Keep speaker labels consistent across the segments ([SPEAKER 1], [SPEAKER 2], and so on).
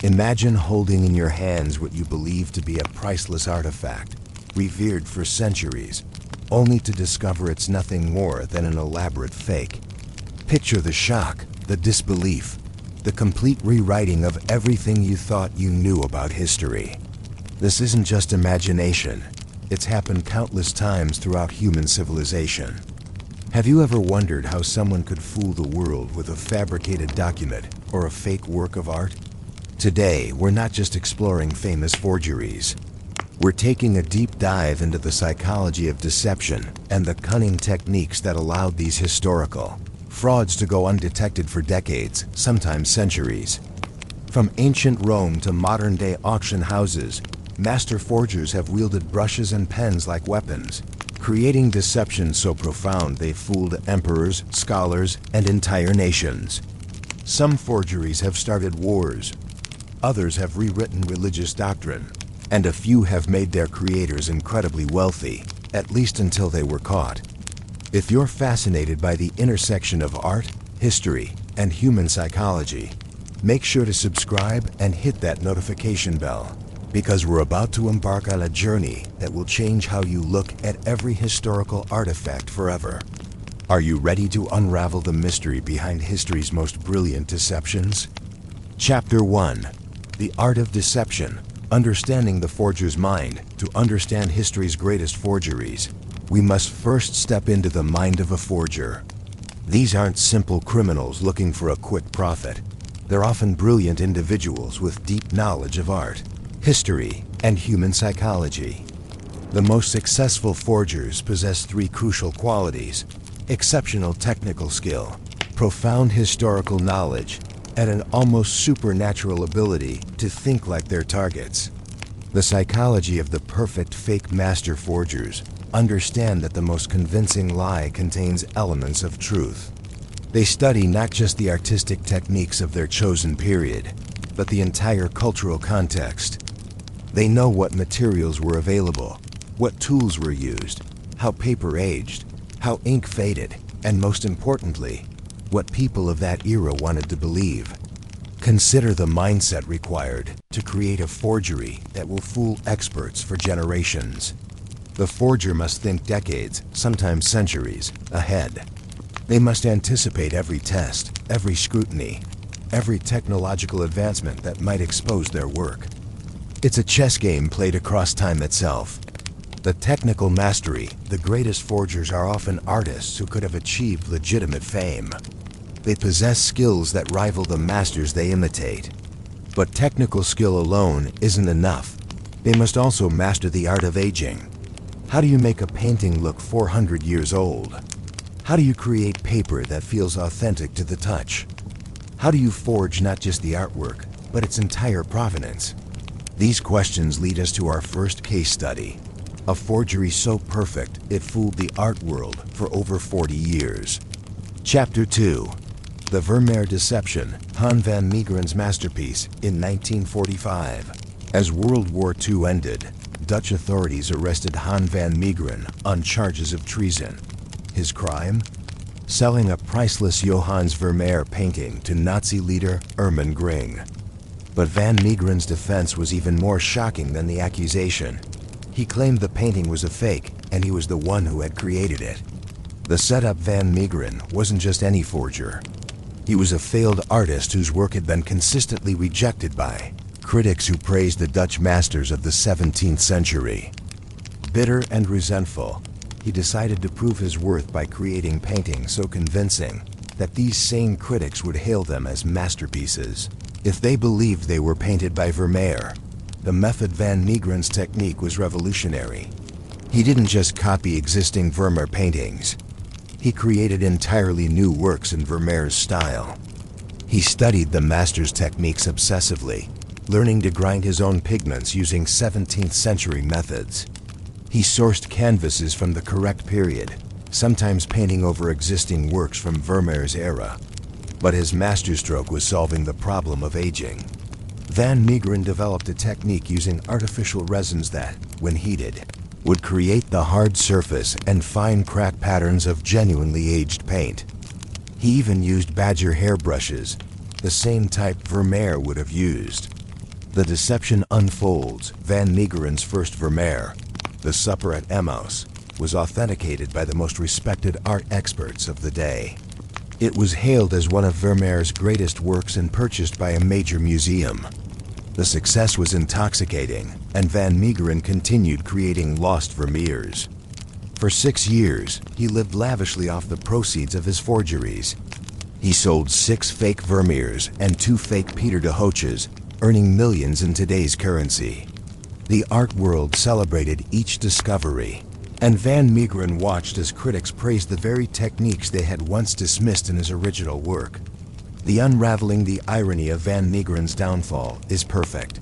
[SPEAKER 1] Imagine holding in your hands what you believe to be a priceless artifact, revered for centuries, only to discover it's nothing more than an elaborate fake. Picture the shock, the disbelief, the complete rewriting of everything you thought you knew about history. This isn't just imagination. It's happened countless times throughout human civilization. Have you ever wondered how someone could fool the world with a fabricated document or a fake work of art? Today, we're not just exploring famous forgeries. We're taking a deep dive into the psychology of deception and the cunning techniques that allowed these historical frauds to go undetected for decades, sometimes centuries. From ancient Rome to modern-day auction houses, master forgers have wielded brushes and pens like weapons, creating deception so profound they fooled emperors, scholars, and entire nations. Some forgeries have started wars, others have rewritten religious doctrine, and a few have made their creators incredibly wealthy, at least until they were caught. If you're fascinated by the intersection of art, history, and human psychology, make sure to subscribe and hit that notification bell, because we're about to embark on a journey that will change how you look at every historical artifact forever. Are you ready to unravel the mystery behind history's most brilliant deceptions? Chapter 1. The Art of Deception. Understanding the forger's mind. To understand history's greatest forgeries, we must first step into the mind of a forger. These aren't simple criminals looking for a quick profit. They're often brilliant individuals with deep knowledge of art, history, and human psychology. The most successful forgers possess three crucial qualities: exceptional technical skill, profound historical knowledge, and an almost supernatural ability to think like their targets. The psychology of the perfect fake master forgers understand that the most convincing lie contains elements of truth. They study not just the artistic techniques of their chosen period, but the entire cultural context. They know what materials were available, what tools were used, how paper aged, how ink faded, and most importantly, what people of that era wanted to believe. Consider the mindset required to create a forgery that will fool experts for generations. The forger must think decades, sometimes centuries, ahead. They must anticipate every test, every scrutiny, every technological advancement that might expose their work. It's a chess game played across time itself. The technical mastery, the greatest forgers are often artists who could have achieved legitimate fame. They possess skills that rival the masters they imitate. But technical skill alone isn't enough. They must also master the art of aging. How do you make a painting look 400 years old? How do you create paper that feels authentic to the touch? How do you forge not just the artwork, but its entire provenance? These questions lead us to our first case study, a forgery so perfect it fooled the art world for over 40 years. Chapter 2. The Vermeer Deception, Han van Meegeren's masterpiece in 1945. As World War II ended, Dutch authorities arrested Han van Meegeren on charges of treason. His crime? Selling a priceless Johannes Vermeer painting to Nazi leader Hermann Göring. But van Meegeren's defense was even more shocking than the accusation. He claimed the painting was a fake, and he was the one who had created it. The setup Van Meegeren wasn't just any forger. He was a failed artist whose work had been consistently rejected by critics who praised the Dutch masters of the 17th century. Bitter and resentful, he decided to prove his worth by creating paintings so convincing that these same critics would hail them as masterpieces. If they believed they were painted by Vermeer, the method Van Meegeren's technique was revolutionary. He didn't just copy existing Vermeer paintings. He created entirely new works in Vermeer's style. He studied the master's techniques obsessively, learning to grind his own pigments using 17th century methods. He sourced canvases from the correct period, sometimes painting over existing works from Vermeer's era. But his masterstroke was solving the problem of aging. Van Meegeren developed a technique using artificial resins that, when heated, would create the hard surface and fine crack patterns of genuinely aged paint. He even used badger hairbrushes, the same type Vermeer would have used. The deception unfolds. Van Meegeren's first Vermeer, The Supper at Emmaus, was authenticated by the most respected art experts of the day. It was hailed as one of Vermeer's greatest works and purchased by a major museum. The success was intoxicating, and Van Meegeren continued creating lost Vermeers. For 6 years, he lived lavishly off the proceeds of his forgeries. He sold 6 fake Vermeers and 2 fake Pieter de Hooches, earning millions in today's currency. The art world celebrated each discovery, and Van Meegeren watched as critics praised the very techniques they had once dismissed in his original work. The unraveling the irony of Van Meegeren's downfall is perfect.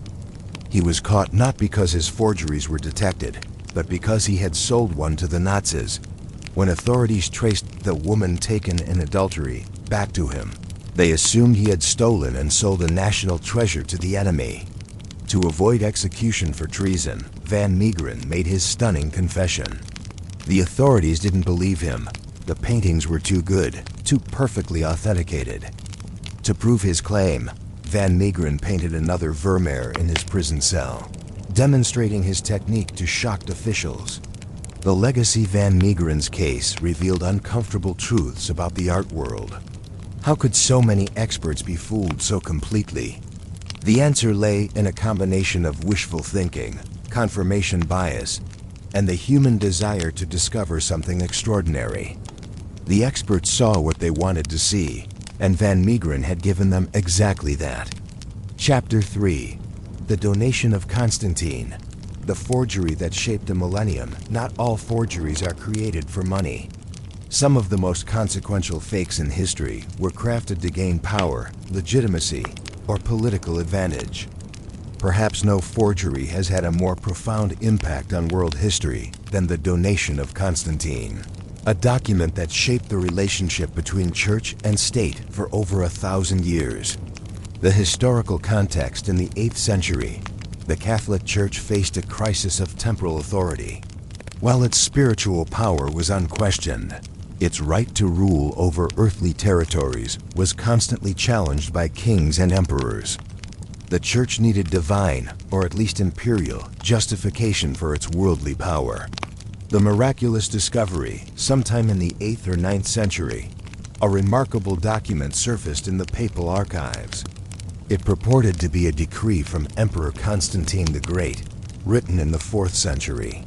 [SPEAKER 1] He was caught not because his forgeries were detected, but because he had sold one to the Nazis. When authorities traced the woman taken in adultery back to him, they assumed he had stolen and sold a national treasure to the enemy. To avoid execution for treason, Van Meegeren made his stunning confession. The authorities didn't believe him. The paintings were too good, too perfectly authenticated. To prove his claim, Van Meegeren painted another Vermeer in his prison cell, demonstrating his technique to shocked officials. The legacy Van Meegeren's case revealed uncomfortable truths about the art world. How could so many experts be fooled so completely? The answer lay in a combination of wishful thinking, confirmation bias, and the human desire to discover something extraordinary. The experts saw what they wanted to see, and Van Meegeren had given them exactly that. Chapter 3. The Donation of Constantine. The forgery that shaped a millennium. Not all forgeries are created for money. Some of the most consequential fakes in history were crafted to gain power, legitimacy, or political advantage. Perhaps no forgery has had a more profound impact on world history than the Donation of Constantine, a document that shaped the relationship between church and state for over 1,000 years. The historical context: in the 8th century, the Catholic Church faced a crisis of temporal authority. While its spiritual power was unquestioned, its right to rule over earthly territories was constantly challenged by kings and emperors. The Church needed divine, or at least imperial, justification for its worldly power. The miraculous discovery, sometime in the 8th or 9th century, a remarkable document surfaced in the papal archives. It purported to be a decree from Emperor Constantine the Great, written in the 4th century.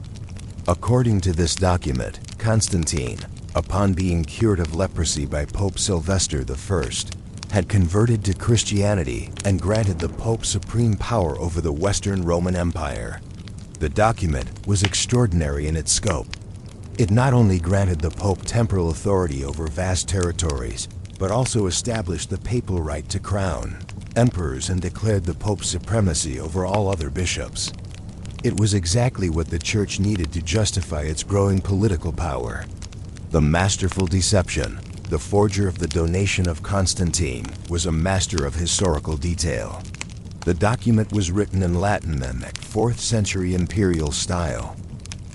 [SPEAKER 1] According to this document, Constantine, upon being cured of leprosy by Pope Sylvester I, had converted to Christianity and granted the Pope supreme power over the Western Roman Empire. The document was extraordinary in its scope. It not only granted the Pope temporal authority over vast territories, but also established the papal right to crown emperors and declared the Pope's supremacy over all other bishops. It was exactly what the Church needed to justify its growing political power. The masterful deception. The forger of the Donation of Constantine was a master of historical detail. The document was written in Latin and the 4th century imperial style.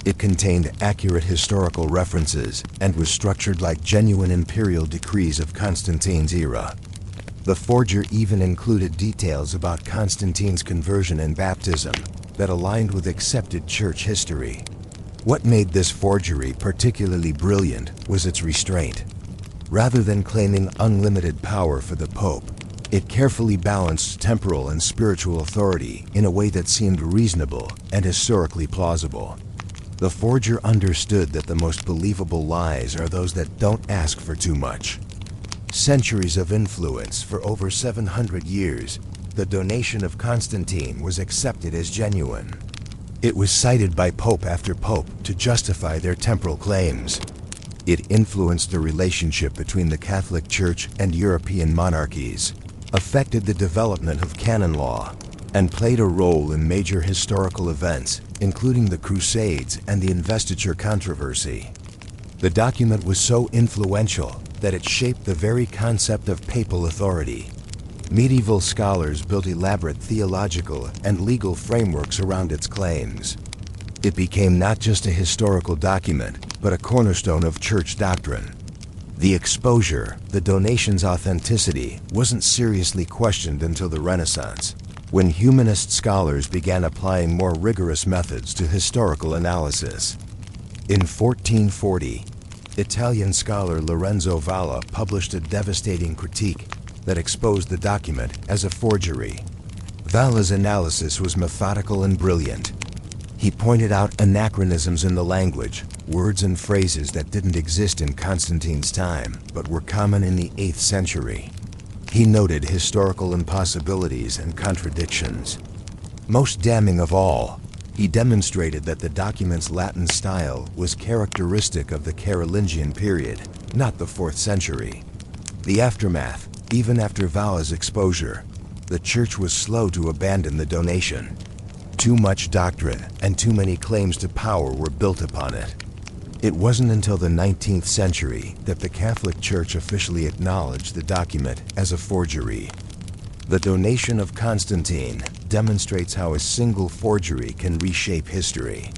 [SPEAKER 1] It contained accurate historical references and was structured like genuine imperial decrees of Constantine's era. The forger even included details about Constantine's conversion and baptism that aligned with accepted church history. What made this forgery particularly brilliant was its restraint. Rather than claiming unlimited power for the Pope, it carefully balanced temporal and spiritual authority in a way that seemed reasonable and historically plausible. The forger understood that the most believable lies are those that don't ask for too much. Centuries of influence. For over 700 years, the Donation of Constantine was accepted as genuine. It was cited by pope after pope to justify their temporal claims. It influenced the relationship between the Catholic Church and European monarchies, affected the development of canon law, and played a role in major historical events, including the Crusades and the investiture controversy. The document was so influential that it shaped the very concept of papal authority. Medieval scholars built elaborate theological and legal frameworks around its claims. It became not just a historical document, but a cornerstone of church doctrine. The exposure, the donation's authenticity, wasn't seriously questioned until the Renaissance. when humanist scholars began applying more rigorous methods to historical analysis. In 1440, Italian scholar Lorenzo Valla published a devastating critique that exposed the document as a forgery. Valla's analysis was methodical and brilliant. He pointed out anachronisms in the language, words and phrases that didn't exist in Constantine's time, but were common in the 8th century. He noted historical impossibilities and contradictions. Most damning of all, he demonstrated that the document's Latin style was characteristic of the Carolingian period, not the 4th century. The aftermath, even after Valla's exposure, the church was slow to abandon the donation. Too much doctrine and too many claims to power were built upon it. It wasn't until the 19th century that the Catholic Church officially acknowledged the document as a forgery. The donation of Constantine demonstrates how a single forgery can reshape history.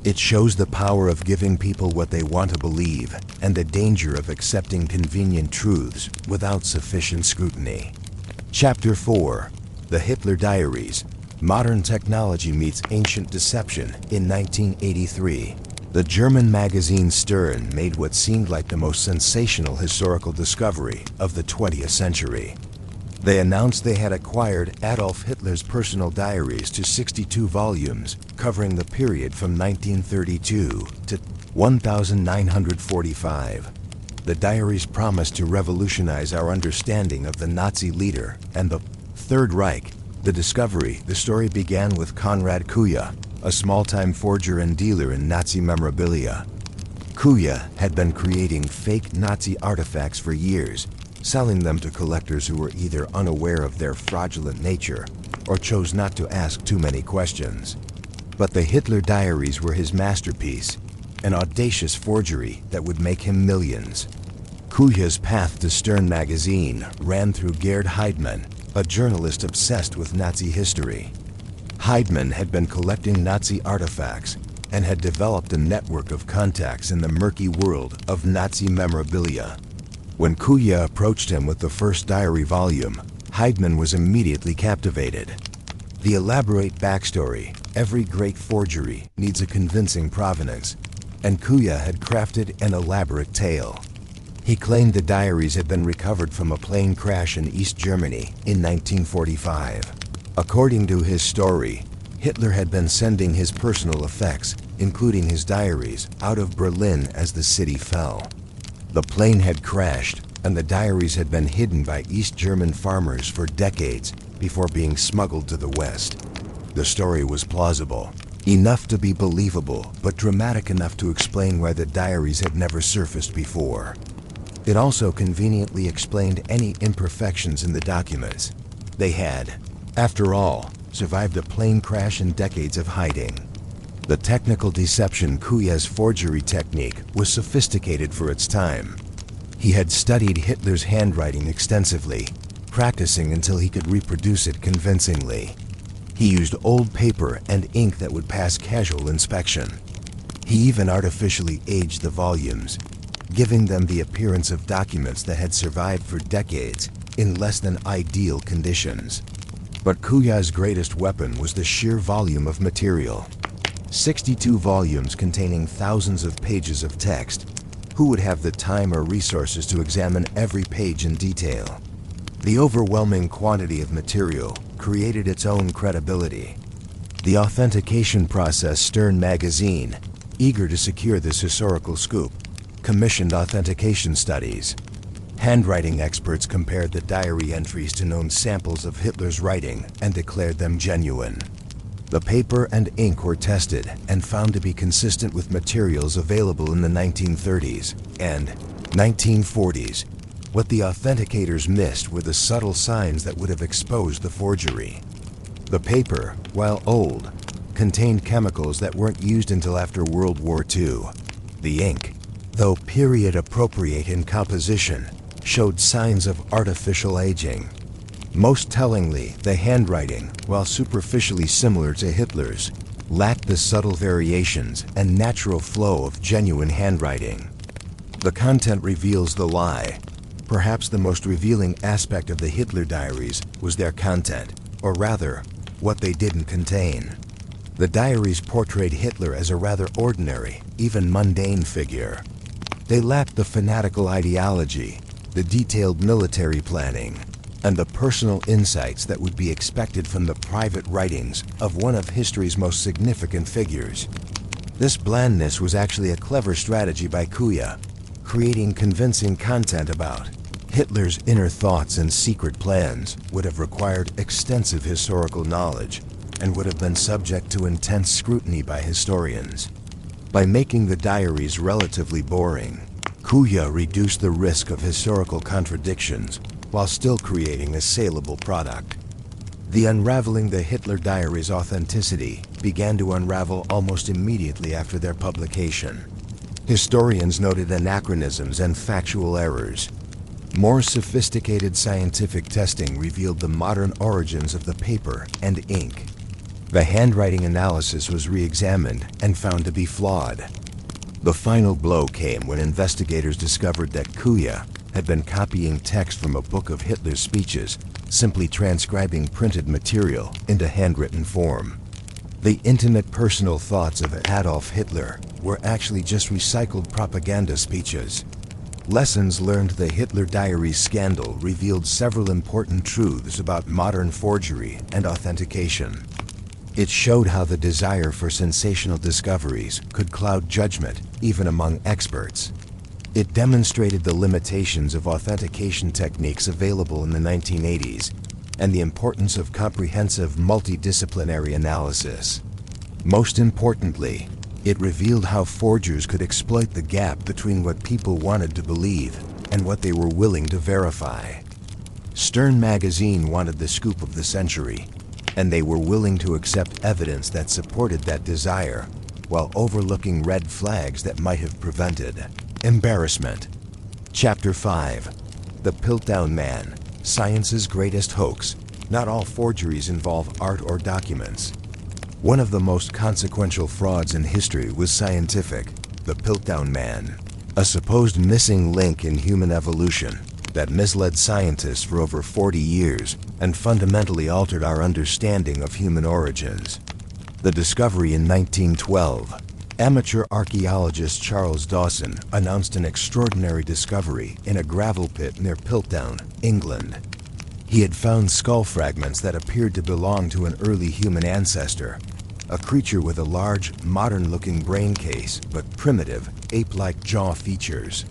[SPEAKER 1] It shows the power of giving people what they want to believe and the danger of accepting convenient truths without sufficient scrutiny. Chapter 4. The Hitler Diaries. Modern Technology Meets Ancient Deception in 1983. The German magazine Stern made what seemed like the most sensational historical discovery of the 20th century. They announced they had acquired Adolf Hitler's personal diaries to 62 volumes, covering the period from 1932 to 1945. The diaries promised to revolutionize our understanding of the Nazi leader and the Third Reich. The story began with Konrad Kuja, a small-time forger and dealer in Nazi memorabilia. Kuja had been creating fake Nazi artifacts for years, selling them to collectors who were either unaware of their fraudulent nature or chose not to ask too many questions. But the Hitler Diaries were his masterpiece, an audacious forgery that would make him millions. Kuja's path to Stern magazine ran through Gerd Heidemann, a journalist obsessed with Nazi history. Heidemann had been collecting Nazi artifacts and had developed a network of contacts in the murky world of Nazi memorabilia. When Kuja approached him with the first diary volume, Heidemann was immediately captivated. The elaborate backstory, every great forgery needs a convincing provenance, and Kuja had crafted an elaborate tale. He claimed the diaries had been recovered from a plane crash in East Germany in 1945. According to his story, Hitler had been sending his personal effects, including his diaries, out of Berlin as the city fell. The plane had crashed, and the diaries had been hidden by East German farmers for decades before being smuggled to the West. The story was plausible, enough to be believable, but dramatic enough to explain why the diaries had never surfaced before. It also conveniently explained any imperfections in the documents. They had, after all, survived a plane crash and decades of hiding. The technical deception Kuja's forgery technique was sophisticated for its time. He had studied Hitler's handwriting extensively, practicing until he could reproduce it convincingly. He used old paper and ink that would pass casual inspection. He even artificially aged the volumes, giving them the appearance of documents that had survived for decades in less than ideal conditions. But Kuja's greatest weapon was the sheer volume of material. 62 volumes containing thousands of pages of text. Who would have the time or resources to examine every page in detail? The overwhelming quantity of material created its own credibility. The authentication process Stern magazine, eager to secure this historical scoop, commissioned authentication studies. Handwriting experts compared the diary entries to known samples of Hitler's writing and declared them genuine. The paper and ink were tested and found to be consistent with materials available in the 1930s and 1940s. What the authenticators missed were the subtle signs that would have exposed the forgery. The paper, while old, contained chemicals that weren't used until after World War II. The ink, though period appropriate in composition, showed signs of artificial aging. Most tellingly, the handwriting, while superficially similar to Hitler's, lacked the subtle variations and natural flow of genuine handwriting. The content reveals the lie. Perhaps the most revealing aspect of the Hitler diaries was their content, or rather, what they didn't contain. The diaries portrayed Hitler as a rather ordinary, even mundane figure. They lacked the fanatical ideology, the detailed military planning, and the personal insights that would be expected from the private writings of one of history's most significant figures. This blandness was actually a clever strategy by Kuya, creating convincing content about Hitler's inner thoughts and secret plans would have required extensive historical knowledge and would have been subject to intense scrutiny by historians. By making the diaries relatively boring, Kuya reduced the risk of historical contradictions while still creating a saleable product. The unraveling the Hitler diaries' authenticity began to unravel almost immediately after their publication. Historians noted anachronisms and factual errors. More sophisticated scientific testing revealed the modern origins of the paper and ink. The handwriting analysis was re-examined and found to be flawed. The final blow came when investigators discovered that Kuya had been copying text from a book of Hitler's speeches, simply transcribing printed material into handwritten form. The intimate personal thoughts of Adolf Hitler were actually just recycled propaganda speeches. Lessons learned. The Hitler Diaries scandal revealed several important truths about modern forgery and authentication. It showed how the desire for sensational discoveries could cloud judgment, even among experts. It demonstrated the limitations of authentication techniques available in the 1980s and the importance of comprehensive multidisciplinary analysis. Most importantly, it revealed how forgers could exploit the gap between what people wanted to believe and what they were willing to verify. Stern magazine wanted the scoop of the century, and they were willing to accept evidence that supported that desire, while overlooking red flags that might have prevented embarrassment. Chapter 5. The Piltdown Man, Science's Greatest Hoax. Not all forgeries involve art or documents. One of the most consequential frauds in history was scientific, the Piltdown Man, a supposed missing link in human evolution that misled scientists for over 40 years and fundamentally altered our understanding of human origins. The discovery in 1912. Amateur archaeologist Charles Dawson announced an extraordinary discovery in a gravel pit near Piltdown, England. He had found skull fragments that appeared to belong to an early human ancestor, a creature with a large, modern-looking brain case but primitive, ape-like jaw features.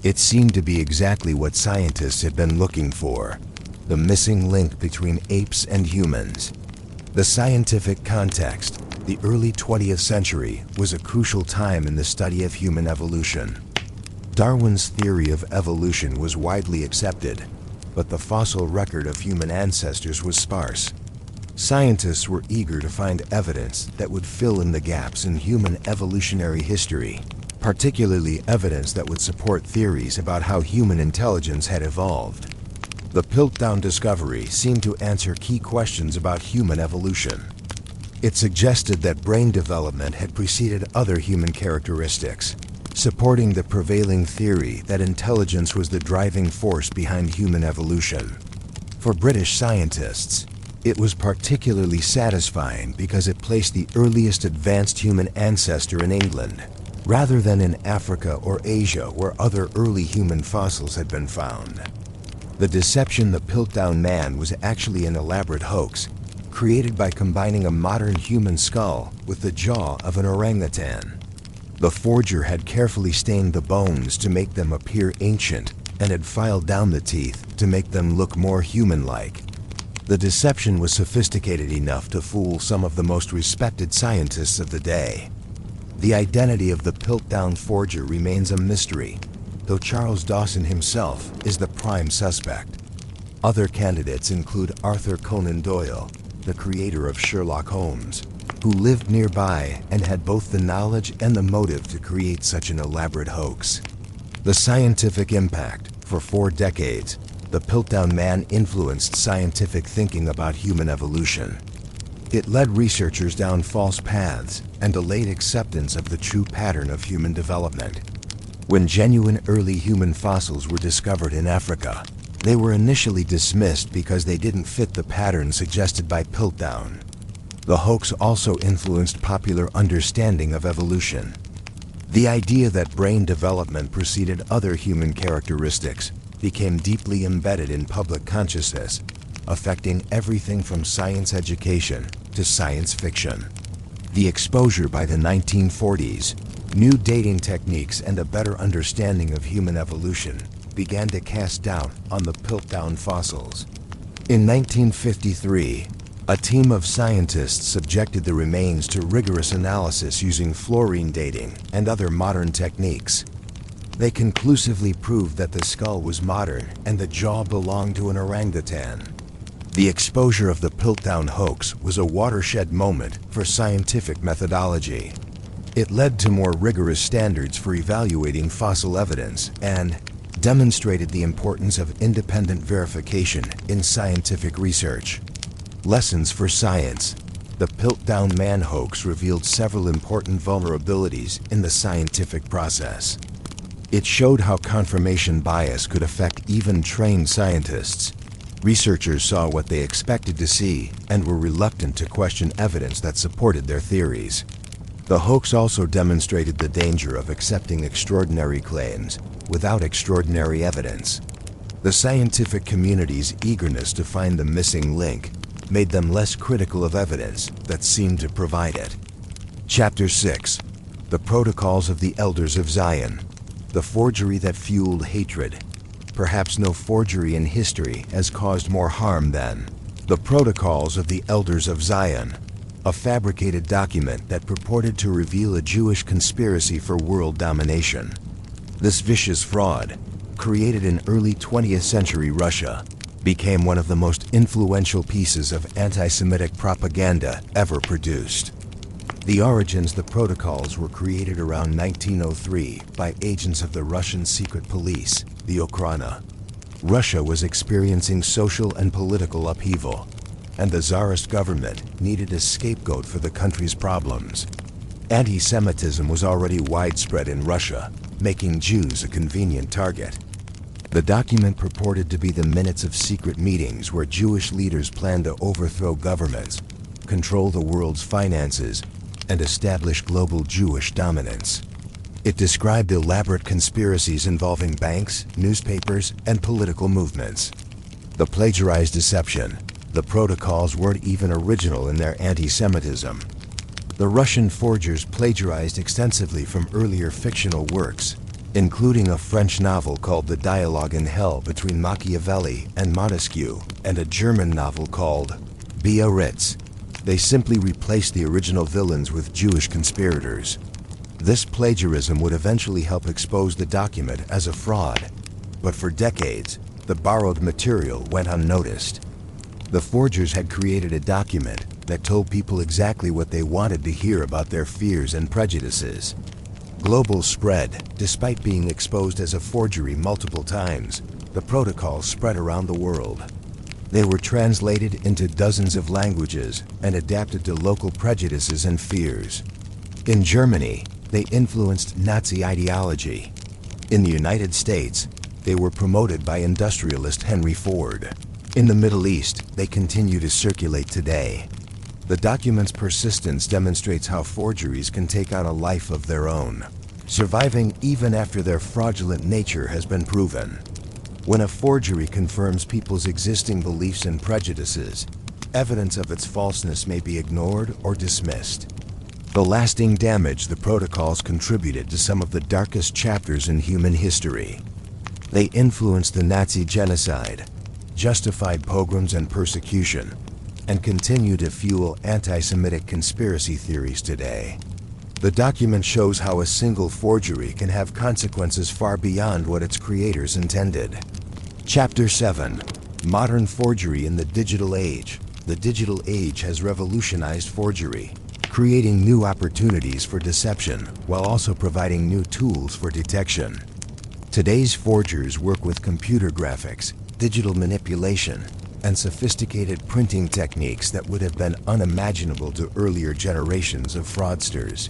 [SPEAKER 1] It seemed to be exactly what scientists had been looking for, the missing link between apes and humans. The scientific context. The early 20th century was a crucial time in the study of human evolution. Darwin's theory of evolution was widely accepted, but the fossil record of human ancestors was sparse. Scientists were eager to find evidence that would fill in the gaps in human evolutionary history, particularly evidence that would support theories about how human intelligence had evolved. The Piltdown discovery seemed to answer key questions about human evolution. It suggested that brain development had preceded other human characteristics, supporting the prevailing theory that intelligence was the driving force behind human evolution. For British scientists, it was particularly satisfying because it placed the earliest advanced human ancestor in England, rather than in Africa or Asia where other early human fossils had been found. The deception the Piltdown Man was actually an elaborate hoax, created by combining a modern human skull with the jaw of an orangutan. The forger had carefully stained the bones to make them appear ancient and had filed down the teeth to make them look more human-like. The deception was sophisticated enough to fool some of the most respected scientists of the day. The identity of the Piltdown forger remains a mystery, though Charles Dawson himself is the prime suspect. Other candidates include Arthur Conan Doyle, the creator of Sherlock Holmes, who lived nearby and had both the knowledge and the motive to create such an elaborate hoax. The scientific impact. For 4 decades, the Piltdown Man influenced scientific thinking about human evolution. It led researchers down false paths and delayed acceptance of the true pattern of human development. When genuine early human fossils were discovered in Africa, They were initially dismissed because they didn't fit the pattern suggested by Piltdown. The hoax also influenced popular understanding of evolution. The idea that brain development preceded other human characteristics became deeply embedded in public consciousness, affecting everything from science education to science fiction. The exposure by the 1940s, new dating techniques and a better understanding of human evolution began to cast doubt on the Piltdown fossils. In 1953, a team of scientists subjected the remains to rigorous analysis using fluorine dating and other modern techniques. They conclusively proved that the skull was modern and the jaw belonged to an orangutan. The exposure of the Piltdown hoax was a watershed moment for scientific methodology. It led to more rigorous standards for evaluating fossil evidence and demonstrated the importance of independent verification in scientific research. Lessons for science. The Piltdown man hoax revealed several important vulnerabilities in the scientific process. It showed how confirmation bias could affect even trained scientists. Researchers saw what they expected to see and were reluctant to question evidence that supported their theories. The hoax also demonstrated the danger of accepting extraordinary claims without extraordinary evidence. The scientific community's eagerness to find the missing link made them less critical of evidence that seemed to provide it. Chapter 6. The Protocols of the Elders of Zion. The forgery that fueled hatred. Perhaps no forgery in history has caused more harm than the Protocols of the Elders of Zion, a fabricated document that purported to reveal a Jewish conspiracy for world domination. This vicious fraud, created in early 20th century Russia, became one of the most influential pieces of anti-Semitic propaganda ever produced. The origins. The protocols were created around 1903 by agents of the Russian secret police, the Okhrana. Russia was experiencing social and political upheaval, and the Tsarist government needed a scapegoat for the country's problems. Anti-Semitism was already widespread in Russia, making Jews a convenient target. The document purported to be the minutes of secret meetings where Jewish leaders planned to overthrow governments, control the world's finances, and establish global Jewish dominance. It described elaborate conspiracies involving banks, newspapers, and political movements. The plagiarized deception. The protocols weren't even original in their anti-Semitism. The Russian forgers plagiarized extensively from earlier fictional works, including a French novel called The Dialogue in Hell between Machiavelli and Montesquieu, and a German novel called Biarritz. They simply replaced the original villains with Jewish conspirators. This plagiarism would eventually help expose the document as a fraud, but for decades, the borrowed material went unnoticed. The forgers had created a document that told people exactly what they wanted to hear about their fears and prejudices. Global spread. Despite being exposed as a forgery multiple times, the protocols spread around the world. They were translated into dozens of languages and adapted to local prejudices and fears. In Germany, they influenced Nazi ideology. In the United States, they were promoted by industrialist Henry Ford. In the Middle East, they continue to circulate today. The document's persistence demonstrates how forgeries can take on a life of their own, surviving even after their fraudulent nature has been proven. When a forgery confirms people's existing beliefs and prejudices, evidence of its falseness may be ignored or dismissed. The lasting damage. The protocols contributed to some of the darkest chapters in human history. They influenced the Nazi genocide, justified pogroms and persecution, and continue to fuel anti-Semitic conspiracy theories today. The document shows how a single forgery can have consequences far beyond what its creators intended. Chapter 7. Modern Forgery in the Digital Age. The digital age has revolutionized forgery, creating new opportunities for deception while also providing new tools for detection. Today's forgers work with computer graphics, digital manipulation, and sophisticated printing techniques that would have been unimaginable to earlier generations of fraudsters.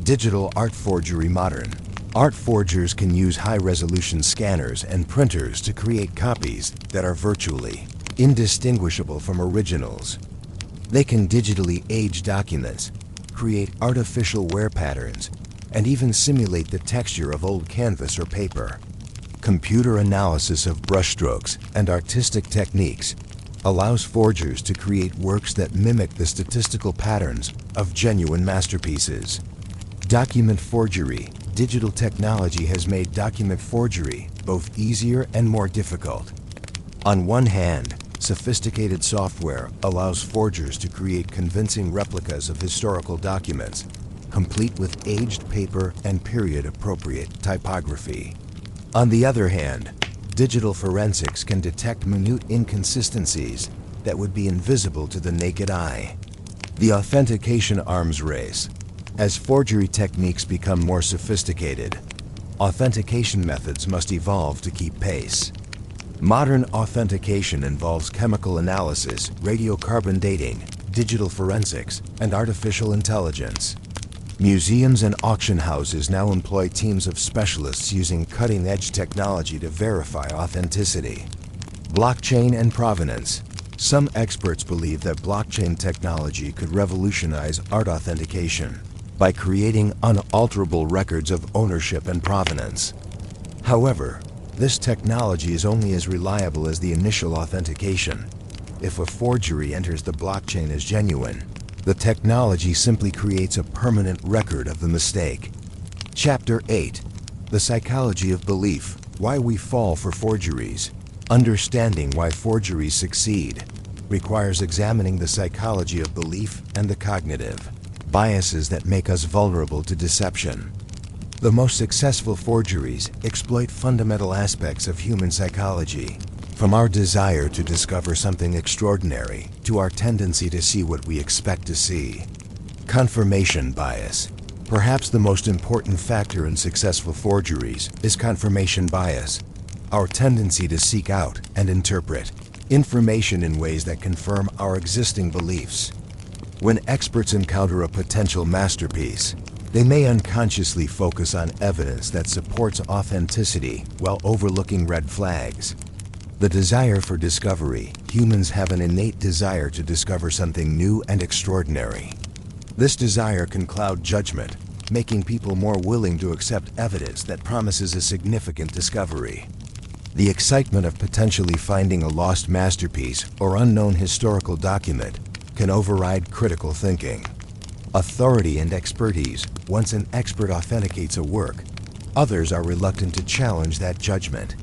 [SPEAKER 1] Digital art forgery. Modern Art forgers can use high-resolution scanners and printers to create copies that are virtually indistinguishable from originals. They can digitally age documents, create artificial wear patterns, and even simulate the texture of old canvas or paper. Computer analysis of brushstrokes and artistic techniques allows forgers to create works that mimic the statistical patterns of genuine masterpieces. Document forgery. Digital technology has made document forgery both easier and more difficult. On one hand, sophisticated software allows forgers to create convincing replicas of historical documents, complete with aged paper and period-appropriate typography. On the other hand, digital forensics can detect minute inconsistencies that would be invisible to the naked eye. The authentication arms race. As forgery techniques become more sophisticated, authentication methods must evolve to keep pace. Modern authentication involves chemical analysis, radiocarbon dating, digital forensics, and artificial intelligence. Museums and auction houses now employ teams of specialists using cutting-edge technology to verify authenticity. Blockchain and provenance. Some experts believe that blockchain technology could revolutionize art authentication by creating unalterable records of ownership and provenance. However, this technology is only as reliable as the initial authentication. If a forgery enters the blockchain as genuine, the technology simply creates a permanent record of the mistake. Chapter 8. The Psychology of Belief. Why we fall for forgeries. Understanding why forgeries succeed requires examining the psychology of belief and the cognitive biases that make us vulnerable to deception. The most successful forgeries exploit fundamental aspects of human psychology, from our desire to discover something extraordinary to our tendency to see what we expect to see. Confirmation bias. Perhaps the most important factor in successful forgeries is confirmation bias, our tendency to seek out and interpret information in ways that confirm our existing beliefs. When experts encounter a potential masterpiece, they may unconsciously focus on evidence that supports authenticity while overlooking red flags. The desire for discovery. Humans have an innate desire to discover something new and extraordinary. This desire can cloud judgment, making people more willing to accept evidence that promises a significant discovery. The excitement of potentially finding a lost masterpiece or unknown historical document can override critical thinking. Authority and expertise. Once an expert authenticates a work, others are reluctant to challenge that judgment.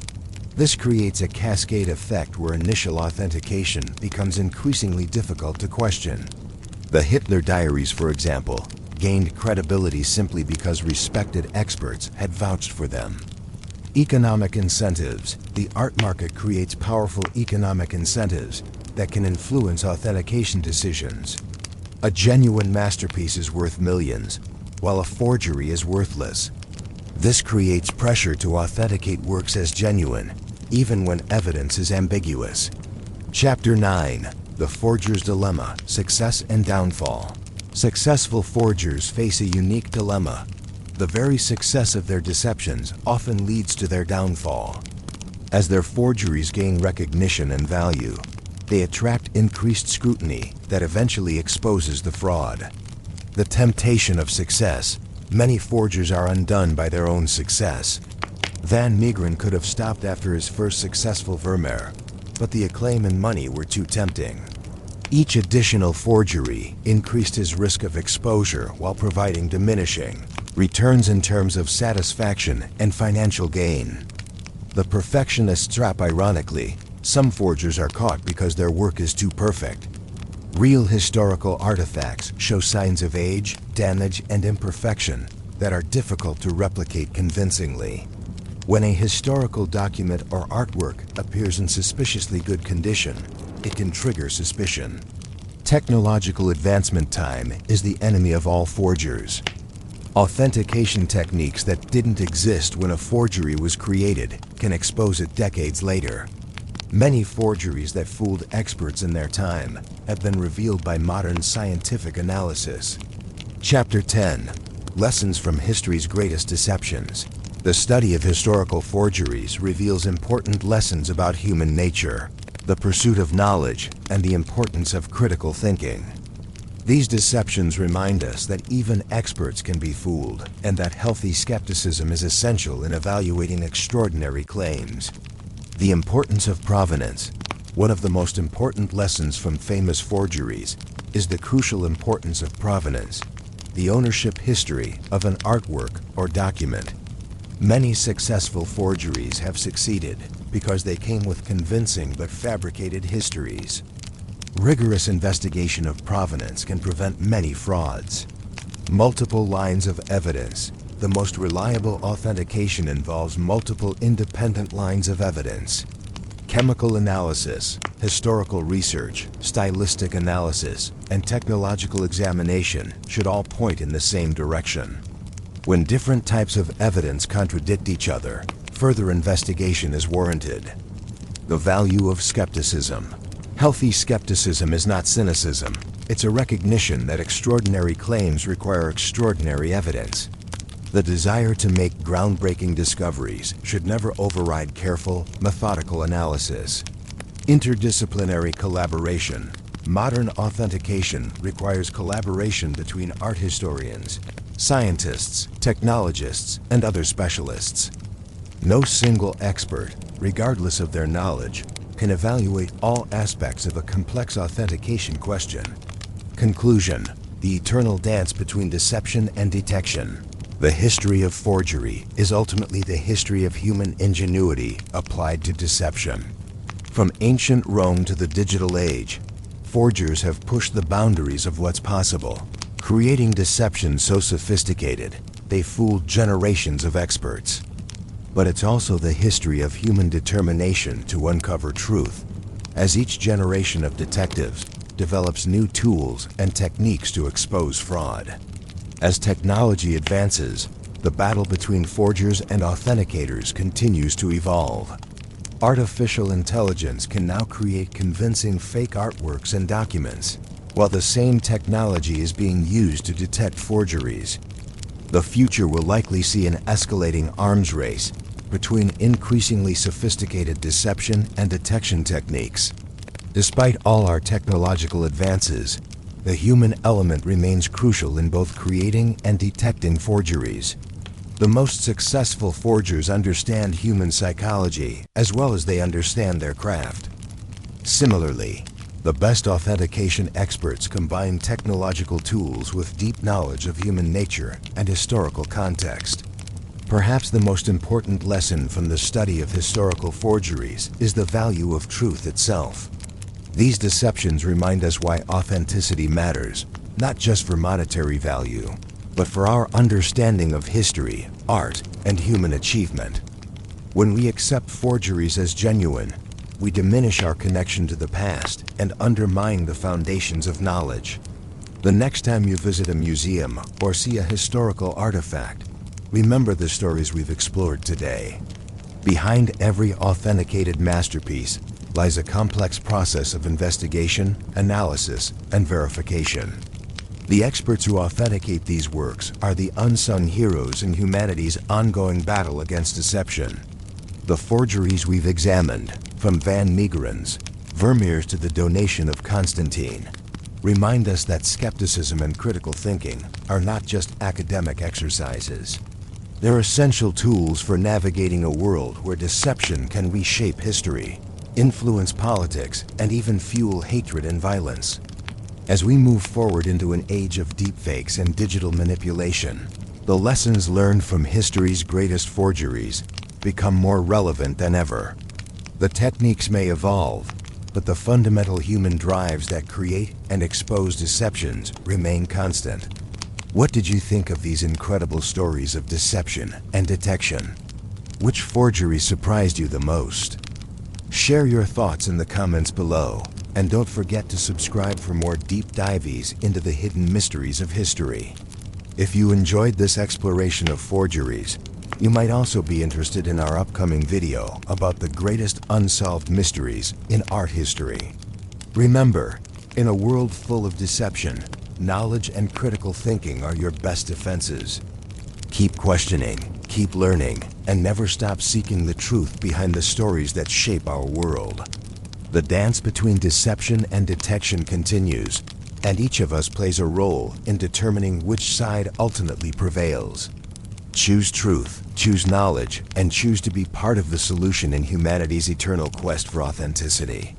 [SPEAKER 1] This creates a cascade effect where initial authentication becomes increasingly difficult to question. The Hitler diaries, for example, gained credibility simply because respected experts had vouched for them. Economic incentives. The art market creates powerful economic incentives that can influence authentication decisions. A genuine masterpiece is worth millions, while a forgery is worthless. This creates pressure to authenticate works as genuine, even when evidence is ambiguous. Chapter 9. The Forger's Dilemma. Success and Downfall. Successful forgers face a unique dilemma. The very success of their deceptions often leads to their downfall. As their forgeries gain recognition and value, they attract increased scrutiny that eventually exposes the fraud. The temptation of success. Many forgers are undone by their own success. Van Meegeren could have stopped after his first successful Vermeer, but the acclaim and money were too tempting. Each additional forgery increased his risk of exposure while providing diminishing returns in terms of satisfaction and financial gain. The perfectionist trap. Ironically, some forgers are caught because their work is too perfect. Real historical artifacts show signs of age, damage, and imperfection that are difficult to replicate convincingly. When a historical document or artwork appears in suspiciously good condition, it can trigger suspicion. Technological advancement. Time is the enemy of all forgers. Authentication techniques that didn't exist when a forgery was created can expose it decades later. Many forgeries that fooled experts in their time have been revealed by modern scientific analysis. Chapter 10. Lessons from History's Greatest Deceptions. The study of historical forgeries reveals important lessons about human nature, the pursuit of knowledge, and the importance of critical thinking. These deceptions remind us that even experts can be fooled, and that healthy skepticism is essential in evaluating extraordinary claims. The importance of provenance. One of the most important lessons from famous forgeries is the crucial importance of provenance, the ownership history of an artwork or document. Many successful forgeries have succeeded because they came with convincing but fabricated histories. Rigorous investigation of provenance can prevent many frauds. Multiple lines of evidence. The most reliable authentication involves multiple independent lines of evidence. Chemical analysis, historical research, stylistic analysis, and technological examination should all point in the same direction. When different types of evidence contradict each other, further investigation is warranted. The value of skepticism. Healthy skepticism is not cynicism. It's a recognition that extraordinary claims require extraordinary evidence. The desire to make groundbreaking discoveries should never override careful, methodical analysis. Interdisciplinary collaboration. Modern authentication requires collaboration between art historians, scientists, technologists, and other specialists. No single expert, regardless of their knowledge, can evaluate all aspects of a complex authentication question. Conclusion: the eternal dance between deception and detection. The history of forgery is ultimately the history of human ingenuity applied to deception. From ancient Rome to the digital age, forgers have pushed the boundaries of what's possible, creating deception so sophisticated they fooled generations of experts. But it's also the history of human determination to uncover truth, as each generation of detectives develops new tools and techniques to expose fraud. As technology advances, the battle between forgers and authenticators continues to evolve. Artificial intelligence can now create convincing fake artworks and documents, while the same technology is being used to detect forgeries. The future will likely see an escalating arms race between increasingly sophisticated deception and detection techniques. Despite all our technological advances, the human element remains crucial in both creating and detecting forgeries. The most successful forgers understand human psychology as well as they understand their craft. Similarly, the best authentication experts combine technological tools with deep knowledge of human nature and historical context. Perhaps the most important lesson from the study of historical forgeries is the value of truth itself. These deceptions remind us why authenticity matters, not just for monetary value, but for our understanding of history, art, and human achievement. When we accept forgeries as genuine, we diminish our connection to the past and undermine the foundations of knowledge. The next time you visit a museum or see a historical artifact, remember the stories we've explored today. Behind every authenticated masterpiece lies a complex process of investigation, analysis, and verification. The experts who authenticate these works are the unsung heroes in humanity's ongoing battle against deception. The forgeries we've examined, from Van Meegeren's, Vermeer's to the donation of Constantine, remind us that skepticism and critical thinking are not just academic exercises. They're essential tools for navigating a world where deception can reshape history, influence politics, and even fuel hatred and violence. As we move forward into an age of deepfakes and digital manipulation, the lessons learned from history's greatest forgeries become more relevant than ever. The techniques may evolve, but the fundamental human drives that create and expose deceptions remain constant. What did you think of these incredible stories of deception and detection? Which forgery surprised you the most? Share your thoughts in the comments below, and don't forget to subscribe for more deep dives into the hidden mysteries of history. If you enjoyed this exploration of forgeries, you might also be interested in our upcoming video about the greatest unsolved mysteries in art history. Remember, in a world full of deception, knowledge and critical thinking are your best defenses. Keep questioning, Keep learning and never stop seeking the truth behind the stories that shape our world. The dance between deception and detection continues, and each of us plays a role in determining which side ultimately prevails. Choose truth, choose knowledge, and choose to be part of the solution in humanity's eternal quest for authenticity.